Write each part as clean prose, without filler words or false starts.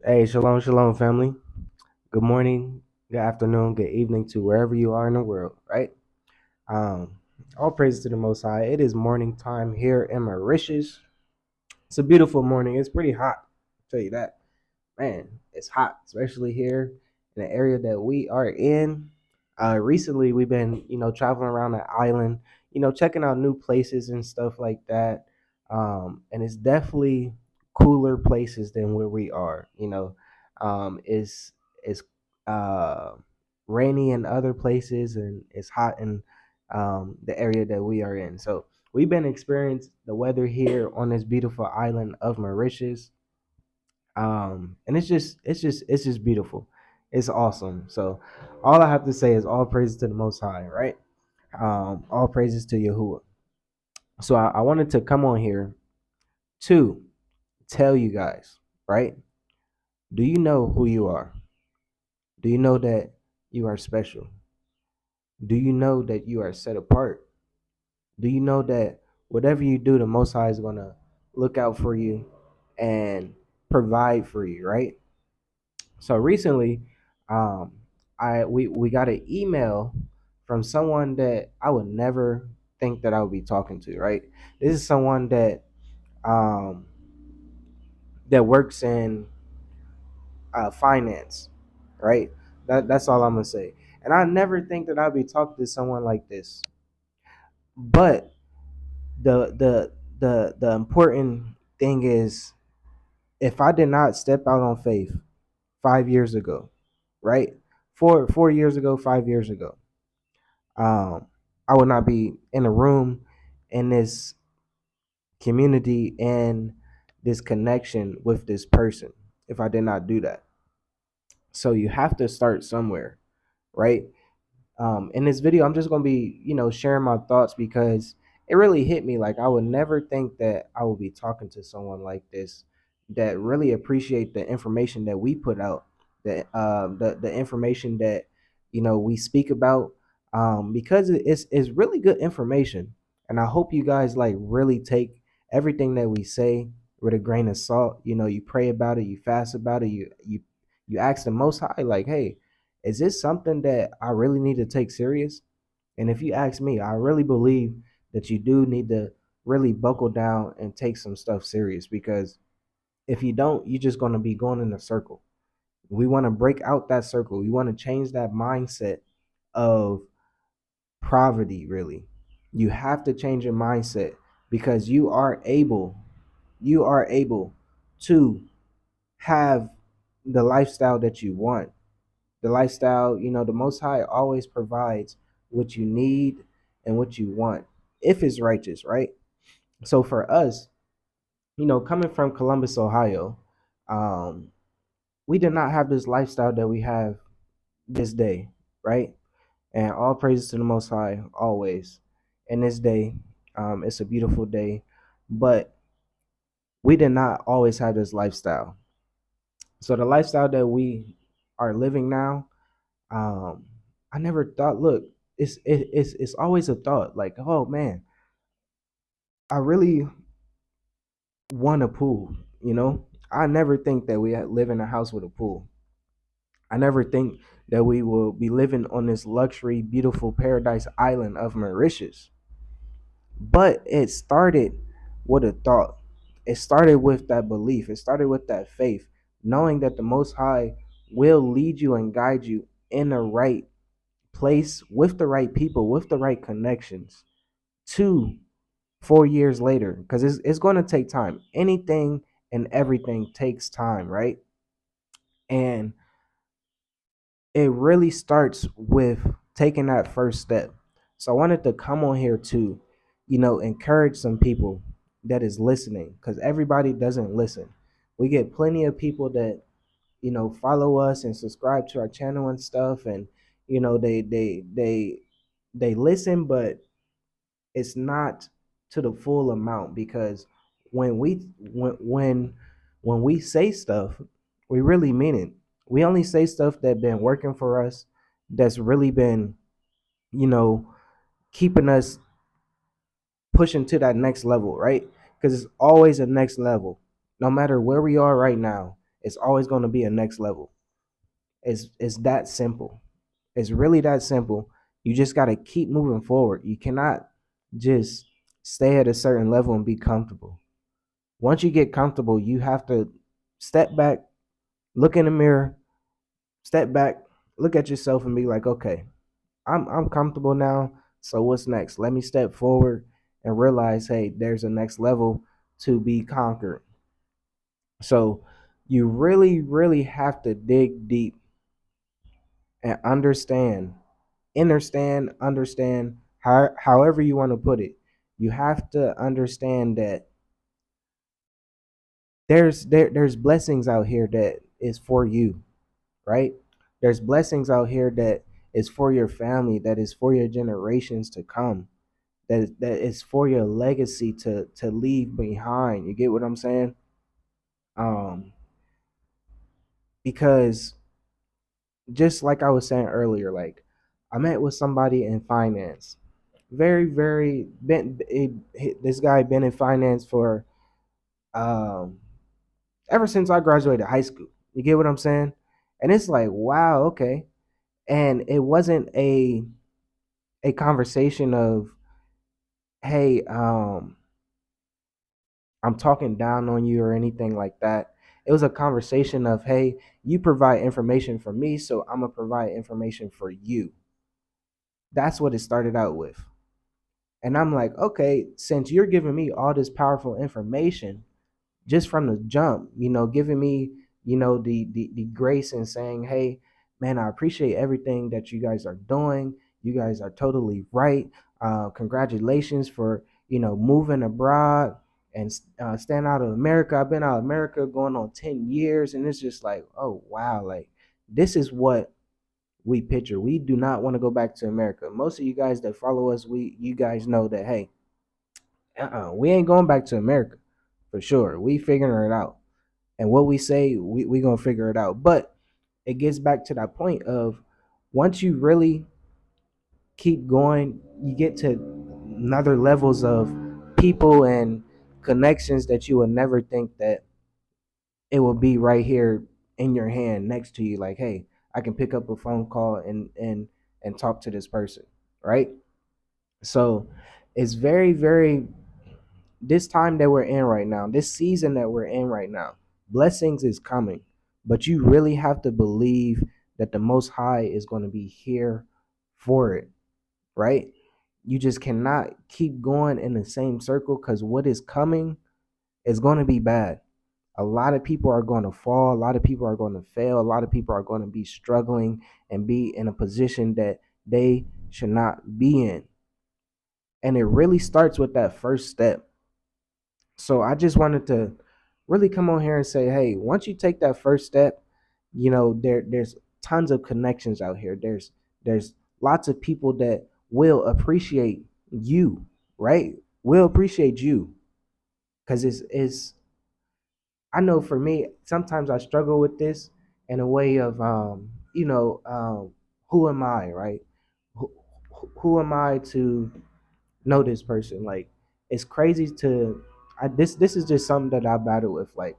Hey, shalom, shalom, family. Good morning, good afternoon, good evening to wherever you are in the world, right? Um, all praise to the Most High. It is morning time here in Mauritius. It's a beautiful morning. It's pretty hot, I'll tell you that. Man, it's hot, especially here in the area that we are in. Recently, we've been, traveling around the island, checking out new places and stuff like that. And it's definitely cooler places than where we are. It's uh, rainy in other places and it's hot in the area that we are in. So we've been experiencing the weather here on this beautiful island of Mauritius, and it's just beautiful. It's awesome. So all I have to say is all praises to the Most High, right? All praises to Yahuwah. So I wanted to come on here to tell you guys, right? Do you know who you are? Do you know that you are special? Do you know that you are set apart? Do you know that whatever you do, the Most High is gonna look out for you and provide for you, right? So recently, um, we got an email from someone that I would never think that I would be talking to. Right, this is someone um, that works in finance. Right, that's all I'm gonna say. And I never think that I'd be talking to someone like this. But the important thing is, if I did not step out on faith 5 years ago, right? Four years ago, 5 years ago, um, I would not be in a room in this community and this connection with this person if I did not do that. So you have to start somewhere, right? In this video, I'm just gonna be, sharing my thoughts because it really hit me. Like I would never think that I would be talking to someone like this that really appreciate the information that we put out, the information that we speak about, because it's really good information, and I hope you guys like really take everything that we say with a grain of salt. You pray about it, you fast about it, you ask the Most High, like, hey, is this something that I really need to take serious? And if you ask me, I really believe that you do need to really buckle down and take some stuff serious, because if you don't, you're just going to be going in a circle. We want to break out that circle. We want to change that mindset of poverty, really. You have to change your mindset because you are able to have the lifestyle that you want. The lifestyle, the Most High always provides what you need and what you want if it's righteous, right? So for us, coming from Columbus, Ohio, um, we did not have this lifestyle that we have this day, right? And all praises to the Most High always. In this day, it's a beautiful day, but we did not always have this lifestyle. So the lifestyle that we are living now, um I never thought, look, it's always a thought, like, oh man, I really want a pool. I never think that we live in a house with a pool. I never think that we will be living on this luxury beautiful paradise island of Mauritius. But it started with a thought. It started with that belief. It started with that faith, knowing that the Most High will lead you and guide you in the right place with the right people, with the right connections, to 4 years later, because it's going to take time. Anything and everything takes time, right? And it really starts with taking that first step. So I wanted to come on here to, encourage some people that is listening, because everybody doesn't listen. We get plenty of people that follow us and subscribe to our channel and stuff, and they listen, but it's not to the full amount, because when we say stuff, we really mean it. We only say stuff that been working for us, that's really been, you know, keeping us pushing to that next level, right? Because it's always a next level. No matter where we are right now, It's always going to be a next level. It's that simple. It's really that simple. You just got to keep moving forward. You cannot just stay at a certain level and be comfortable. Once you get comfortable, you have to step back, look in the mirror, step back, look at yourself and be like, okay, I'm comfortable now. So what's next? Let me step forward and realize, hey, there's a next level to be conquered. So you really, really have to dig deep and understand, however you want to put it. You have to understand that there's blessings out here that is for you, right? There's blessings out here that is for your family, that is for your generations to come, that is for your legacy to leave behind. You get what I'm saying? Um, because just like I was saying earlier, like I met with somebody in finance. Very, very this guy been in finance for um ever since I graduated high school. You get what I'm saying? And it's like, wow, okay. And it wasn't a conversation of, hey, I'm talking down on you or anything like that. It was a conversation of, hey, you provide information for me, so I'm gonna provide information for you. That's what it started out with. And I'm like, okay, since you're giving me all this powerful information just from the jump, giving me, the grace and saying, hey, man, I appreciate everything that you guys are doing. You guys are totally right. Congratulations for, moving abroad and staying out of America. I've been out of America going on 10 years. And it's just like, oh, wow. Like, this is what we picture. We do not want to go back to America. Most of you guys that follow us, you guys know that, hey, we ain't going back to America for sure. We figuring it out. And what we say, we gonna figure it out. But it gets back to that point of once you really keep going, you get to another levels of people and connections that you would never think that it will be right here in your hand next to you. Like, hey, I can pick up a phone call and talk to this person, right? So it's very, very this time that we're in right now, this season that we're in right now, blessings is coming. But you really have to believe that the Most High is going to be here for it, right? You just cannot keep going in the same circle because what is coming is going to be bad. A lot of people are going to fall. A lot of people are going to fail. A lot of people are going to be struggling and be in a position that they should not be in. And it really starts with that first step. So I just wanted to really come on here and say, hey, once you take that first step, there's tons of connections out here. There's lots of people that will appreciate you, right? Will appreciate you. Cause it's I know for me, sometimes I struggle with this in a way of who am I, right? Who, who am I to know this person? Like it's crazy to this is just something that I battle with. Like,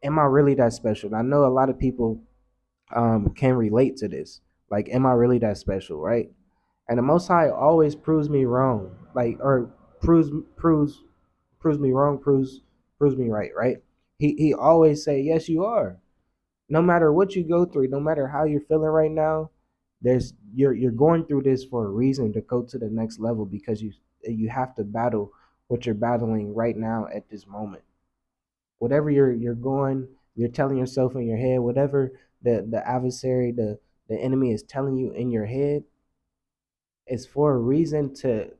am I really that special? And I know a lot of people can relate to this. Like, am I really that special, right? And the Most High always proves me wrong, like or proves proves proves me wrong, proves me right, right? He always say, yes, you are. No matter what you go through, no matter how you're feeling right now, you're going through this for a reason to go to the next level because you have to battle what you're battling right now at this moment. Whatever you're telling yourself in your head, whatever the adversary, the enemy is telling you in your head, is for a reason to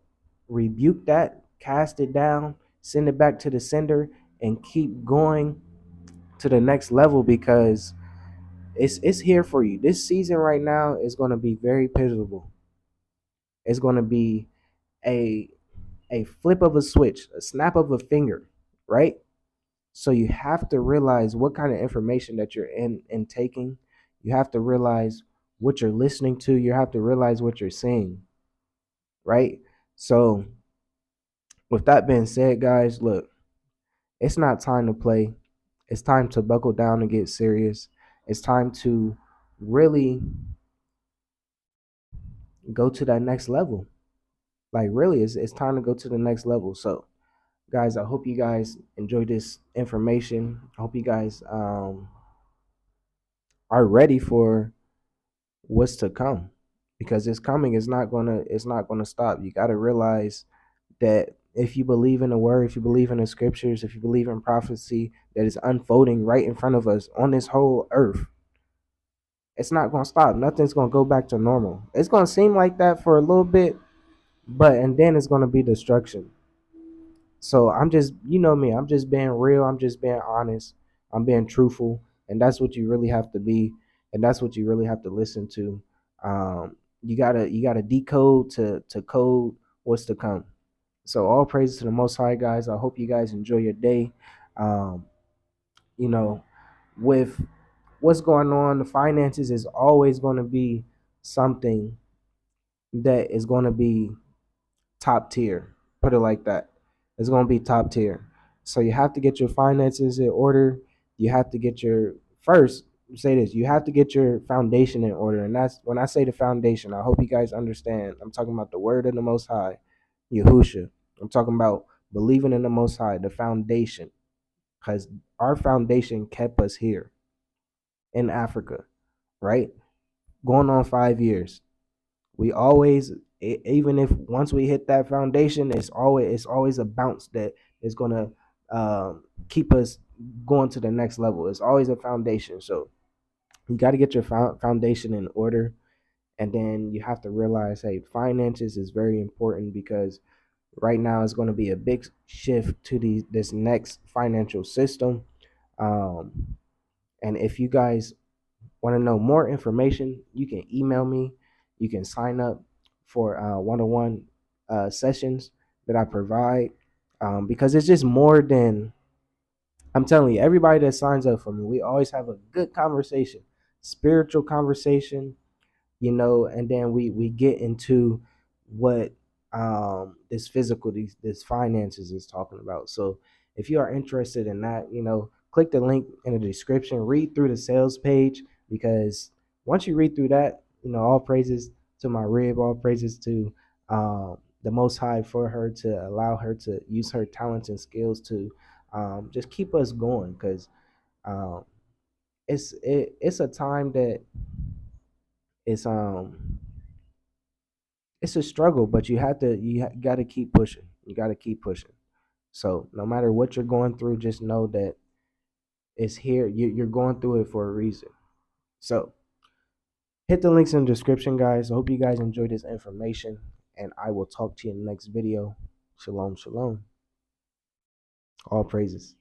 rebuke that, cast it down, send it back to the sender, and keep going to the next level because it's here for you. This season right now is going to be very pivotal. It's going to be a a flip of a switch, a snap of a finger, right? So you have to realize what kind of information that you're in taking. You have to realize what you're listening to. You have to realize what you're seeing, right? So with that being said, guys, look, it's not time to play. It's time to buckle down and get serious. It's time to really go to that next level. Like really, it's time to go to the next level. So guys, I hope you guys enjoyed this information. I hope you guys are ready for what's to come, because it's coming. It's not gonna stop. You got to realize that if you believe in the word, if you believe in the scriptures, if you believe in prophecy that is unfolding right in front of us on this whole earth, it's not gonna stop. Nothing's gonna go back to normal. It's gonna seem like that for a little bit, but and then it's gonna be destruction. So I'm just, you know me, I'm just being real. I'm just being honest. I'm being truthful, and that's what you really have to be, and that's what you really have to listen to. You gotta decode to code what's to come. So all praise to the Most High, guys. I hope you guys enjoy your day. Um, you know, with what's going on, the finances is always going to be something that is going to be top tier. Put it like that. It's going to be top tier. So you have to get your finances in order. You have to get your first say this. You have to get your foundation in order, and that's when I say the foundation. I hope you guys understand. I'm talking about the word of the Most High, Yahusha. I'm talking about believing in the Most High, the foundation, because our foundation kept us here in Africa, right? Going on 5 years. We always, even if once we hit that foundation, it's always a bounce that is gonna keep us going to the next level. It's always a foundation. So you got to get your foundation in order, and then you have to realize, hey, finances is very important, because right now it's going to be a big shift to this next financial system. Um, and if you guys want to know more information, you can email me. You can sign up for one-on-one sessions that I provide, because it's just more than, I'm telling you, everybody that signs up for me, we always have a good conversation, spiritual conversation, and then we get into what this physical, this finances is talking about. So if you are interested in that, click the link in the description, read through the sales page, because once you read through that, all praises to my rib, all praises to the Most High for her to allow her to use her talents and skills to just keep us going, because um, it's a time that it's it's a struggle, but got to keep pushing. You got to keep pushing. So no matter what you're going through, just know that it's here. You're going through it for a reason. So hit the links in the description, guys. I hope you guys enjoyed this information, and I will talk to you in the next video. Shalom, shalom. All praises.